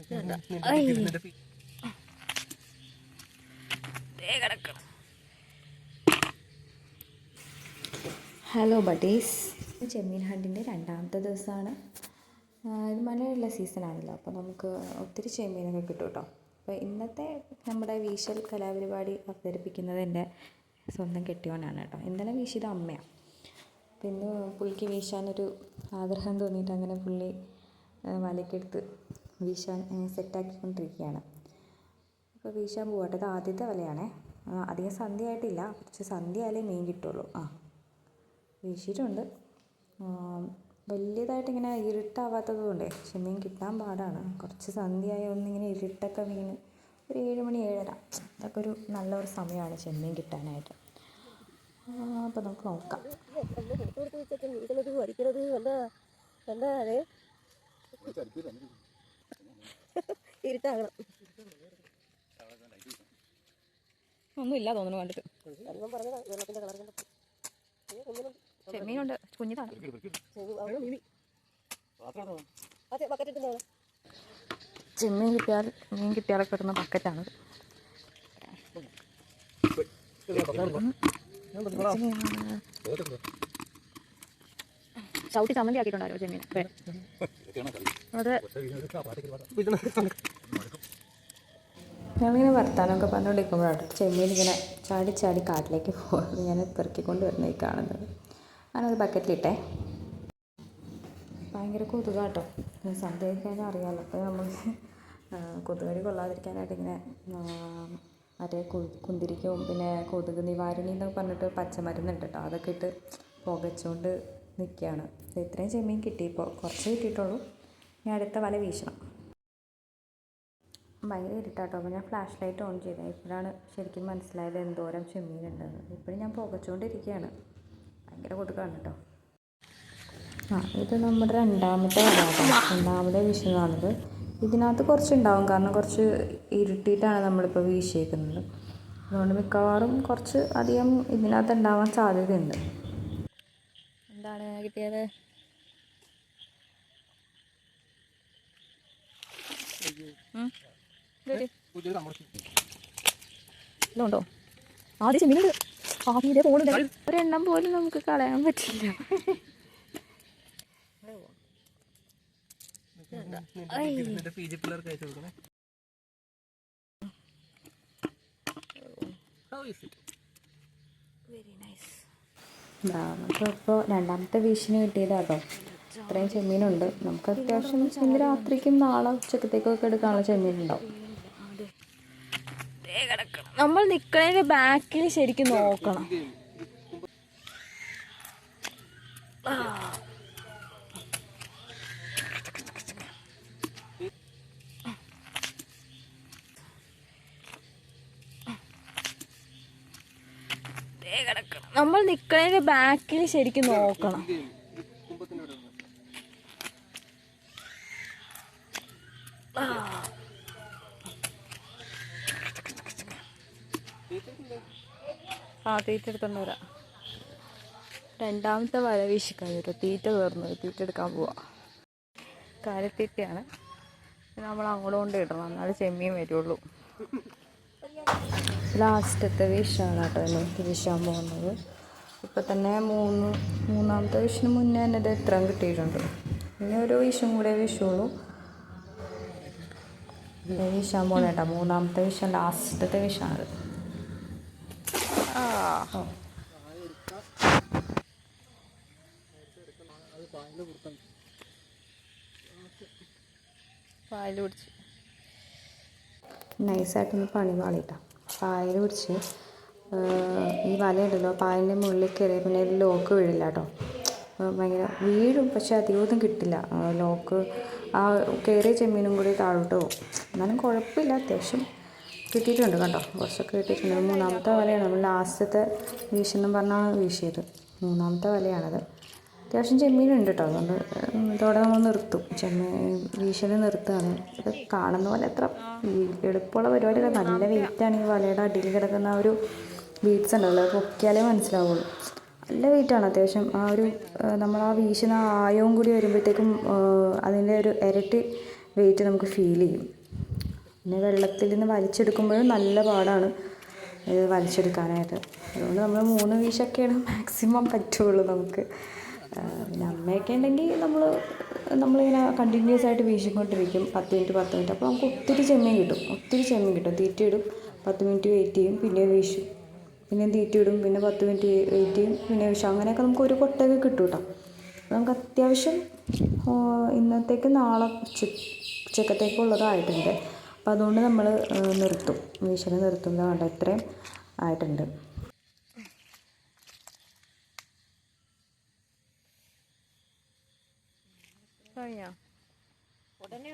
Hello buddies, ചെമ്മീൻ ഹണ്ടിൻ്റെ രണ്ടാമത്തെ ദിവസമാണ്. ഇത് മലയുള്ള സീസണാണല്ലോ, അപ്പോൾ നമുക്ക് ഒത്തിരി ചെമ്മീനൊക്കെ കിട്ടും കേട്ടോ. അപ്പോൾ ഇന്നത്തെ നമ്മുടെ വീശൽ കലാപരിപാടി അവതരിപ്പിക്കുന്നത് എൻ്റെ സ്വന്തം കെട്ടിയോനാണ് കേട്ടോ. ഇന്നലെ വീശിയത് അമ്മയാണ്. അപ്പോൾ ഇന്ന് പുള്ളിക്ക് വീശാനൊരു ആഗ്രഹം തോന്നിയിട്ട് അങ്ങനെ പുള്ളി വലയ്ക്കെടുത്ത് വീശാൻ സെറ്റാക്കിക്കൊണ്ടിരിക്കുകയാണ്. അപ്പോൾ വീശാൻ പോകട്ടെ. ഇത് ആദ്യത്തെ വലയാണേ. അധികം സന്ധ്യ ആയിട്ടില്ല, കുറച്ച് സന്ധ്യ ആയാലേ മീൻ കിട്ടുള്ളൂ. വീശിയിട്ടുണ്ട്. വലിയതായിട്ട് ഇങ്ങനെ ഇരുട്ടാവാത്തത് കൊണ്ടേ ചെമ്മീൻ കിട്ടാൻ പാടാണ്. കുറച്ച് സന്ധ്യയായ ഒന്നിങ്ങനെ ഇരുട്ടൊക്കെ വീണ് ഒരു 7 മണി 7:30 അതൊക്കെ ഒരു നല്ലൊരു സമയമാണ് ചെമ്മീൻ കിട്ടാനായിട്ട്. അപ്പോൾ നമുക്ക് നോക്കാം. ഒന്നുമില്ല തോന്നുന്നു കണ്ടിട്ട്. ചെമ്മീനുണ്ട്, കുഞ്ഞിതാണ്. മീൻ കിട്ടിയാലൊക്കെ കിട്ടുന്ന ബക്കറ്റാണ്. ചവിട്ടി ചമ്മന്തി ആക്കിയിട്ടുണ്ടായോ ചെമ്മീൻ? അതെ. ഞങ്ങളിങ്ങനെ വർത്താനമൊക്കെ പറഞ്ഞുകൊണ്ടിരിക്കുമ്പോഴാണ് ചെമ്മീൻ ഇങ്ങനെ ചാടി ചാടി കാട്ടിലേക്ക് പോകുന്നത് ഞാൻ പെറുക്കിക്കൊണ്ട് വരുന്നത് ഈ കാണുന്നത്. ഞാനത് ബക്കറ്റിലിട്ടേ. ഭയങ്കര കൊതുക കേട്ടോ. സന്ധ്യ കഴിഞ്ഞാൽ അറിയാമല്ലോ. അപ്പോൾ നമ്മൾ കൊതുകടി കൊള്ളാതിരിക്കാനായിട്ട് ഇങ്ങനെ മറ്റേ കുന്തിരിക്കവും പിന്നെ കൊതുക് നിവാരണി എന്നൊക്കെ പറഞ്ഞിട്ട് പച്ചമരുന്നുണ്ട് കേട്ടോ. അതൊക്കെ ഇട്ട് പുകച്ചുകൊണ്ട് നിൽക്കുകയാണ്. ഇത്രയും ചെമ്മീൻ കിട്ടിയപ്പോൾ കുറച്ച് കിട്ടിയിട്ടുള്ളൂ. ഇനി അടുത്ത വല വീശണം. ഭയങ്കര ഇരുട്ടാട്ടോ. അപ്പോൾ ഞാൻ ഫ്ലാഷ് ലൈറ്റ് ഓൺ ചെയ്തത്. ഇപ്പോഴാണ് ശരിക്കും മനസ്സിലായത് എന്തോരം ചെമ്മീനുണ്ടെന്ന്. ഇപ്പോഴും ഞാൻ പുകച്ചുകൊണ്ടിരിക്കുകയാണ്. ഭയങ്കര കൊതുകാണ് കേട്ടോ. ഇത് നമ്മുടെ രണ്ടാമത്തെ വീശുന്നതാണിത്. ഇതിനകത്ത് കുറച്ചുണ്ടാവും, കാരണം കുറച്ച് ഇരുട്ടിയിട്ടാണ് നമ്മളിപ്പോൾ വീശിയേക്കുന്നത്. അതുകൊണ്ട് മിക്കവാറും കുറച്ച് അധികം ഇതിനകത്ത് ഉണ്ടാവാൻ സാധ്യതയുണ്ട്. എന്താണ് കിട്ടിയത്? ഇതുണ്ടോ? ആദ്യം ചെമ്മീനുണ്ട്. ആദ്യം പോകുന്നുണ്ട്. ഒരെണ്ണം പോലും നമുക്ക് കളയാൻ പറ്റില്ല. നമുക്കിപ്പോൾ രണ്ടാമത്തെ വീശിന് കിട്ടിയതാട്ടോ. ഇത്രയും ചെമ്മീനുണ്ട്. നമുക്ക് അത്യാവശ്യം ഇന്ന് രാത്രിക്കും നാളെ ഉച്ചക്കത്തേക്കൊക്കെ എടുക്കാനുള്ള ചെമ്മീനുണ്ടാവും. നമ്മൾ നിൽക്കണതിൻ്റെ ബാക്കിൽ ശരിക്കും നോക്കണം. നമ്മൾ നിൽക്കണതിൻ്റെ ബാക്കിൽ ശരിക്കും നോക്കണം. തീറ്റ എടുത്തോണ്ട് വരാം. രണ്ടാമത്തെ വല വീശിക്കാൻ വരും. തീറ്റ തീർന്നു. തീറ്റ എടുക്കാൻ പോവാം. കാലിത്തീറ്റയാണ്. നമ്മൾ അങ്ങോട്ട് കൊണ്ട് ഇടണം, എന്നാലേ ചെമ്മീൻ വരുള്ളൂ. ലാസ്റ്റത്തെ വീശാണ് കേട്ടോ എനിക്ക് വീശാൻ പോകുന്നത്. ഇപ്പം തന്നെ മൂന്നാമത്തെ വീശിന് മുന്നേ തന്നെ ഇത് ഇത്രയും കിട്ടിയിട്ടുണ്ട്. പിന്നെ ഒരു വീശും കൂടെ വീശുള്ളൂ. വീശാൻ പോകണം കേട്ടോ. മൂന്നാമത്തെ വീശം ലാസ്റ്റത്തെ വീശാണത്. പായൽ പിടിച്ച് നൈസായിട്ടൊന്ന് പണി പാളിട്ടാ. പായൽ പിടിച്ച് ഈ വലയുണ്ടല്ലോ, പായലിൻ്റെ മുകളിൽ കയറിയ പിന്നെ ലോക്ക് വീഴില്ല കേട്ടോ. ഭയങ്കര വീഴും, പക്ഷെ അധികമൊന്നും കിട്ടില്ല. ലോക്ക് ആ കയറിയ ചെമ്മീനും കൂടി താഴോട്ട് പോകും. എന്നാലും കുഴപ്പമില്ല, അത്യാവശ്യം കിട്ടിയിട്ടുണ്ട് കേട്ടോ. കുറച്ചൊക്കെ കിട്ടിയിട്ടുണ്ട്. മൂന്നാമത്തെ വലയാണ്. നമ്മൾ ലാസ്റ്റത്തെ വീശെന്നും പറഞ്ഞാണ് വീശിയത്. മൂന്നാമത്തെ വലയാണത്. അത്യാവശ്യം ചെമ്മീനുണ്ട് കേട്ടോ. അതുകൊണ്ട് ഇതോടെ നമ്മൾ നിർത്തും. വീശൽ നിർത്തുകയാണ്. ഇത് കാണുന്ന പോലെ എത്ര എളുപ്പമുള്ള പരിപാടിയല്ല. നല്ല വെയിറ്റാണ് ഈ വലയുടെ അടിയിൽ കിടക്കുന്ന ആ ഒരു ബീഡ്സ് ഉണ്ടല്ലോ, പൊക്കിയാലേ മനസ്സിലാവുള്ളൂ. നല്ല വെയിറ്റാണ് അത്യാവശ്യം. ആ ഒരു നമ്മൾ ആ വീശുന്ന ആയവും കൂടി വരുമ്പോഴത്തേക്കും അതിൻ്റെ ഒരു ഇരട്ടി വെയിറ്റ് നമുക്ക് ഫീൽ ചെയ്യും. പിന്നെ വെള്ളത്തിൽ നിന്ന് വലിച്ചെടുക്കുമ്പോഴും നല്ല പാടാണ് വലിച്ചെടുക്കാനായിട്ട്. അതുകൊണ്ട് നമ്മൾ 3 വീശൊക്കെയാണ് മാക്സിമം പറ്റുള്ളൂ നമുക്ക്. പിന്നെ അമ്മയൊക്കെ ഉണ്ടെങ്കിൽ നമ്മളിങ്ങനെ കണ്ടിന്യൂസ് ആയിട്ട് വീശിക്കൊണ്ടിരിക്കും 10 മിനിറ്റ് 10 മിനിറ്റ്. അപ്പോൾ നമുക്ക് ഒത്തിരി ചെമ്മീൻ കിട്ടും. തീറ്റയിടും, 10 മിനിറ്റ് വെയിറ്റ് ചെയ്യും, പിന്നെ വീശും, പിന്നെ തീറ്റയിടും, പിന്നെ 10 മിനിറ്റ് വെയിറ്റ് ചെയ്യും, പിന്നെ വീശും. അങ്ങനെയൊക്കെ നമുക്ക് ഒരു കൊട്ടയൊക്കെ കിട്ടും കേട്ടോ. നമുക്ക് അത്യാവശ്യം ഇന്നത്തേക്ക് നാളെ ഉച്ചക്കത്തേക്കുള്ളതായിട്ടുണ്ട്. അപ്പോൾ അതുകൊണ്ട് നമ്മൾ നിർത്തും, വീശൽ നിർത്തുന്നത് കണ്ട ഇത്രയും ആയിട്ടുണ്ട്.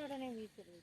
ഉടനെ വീശരുത്.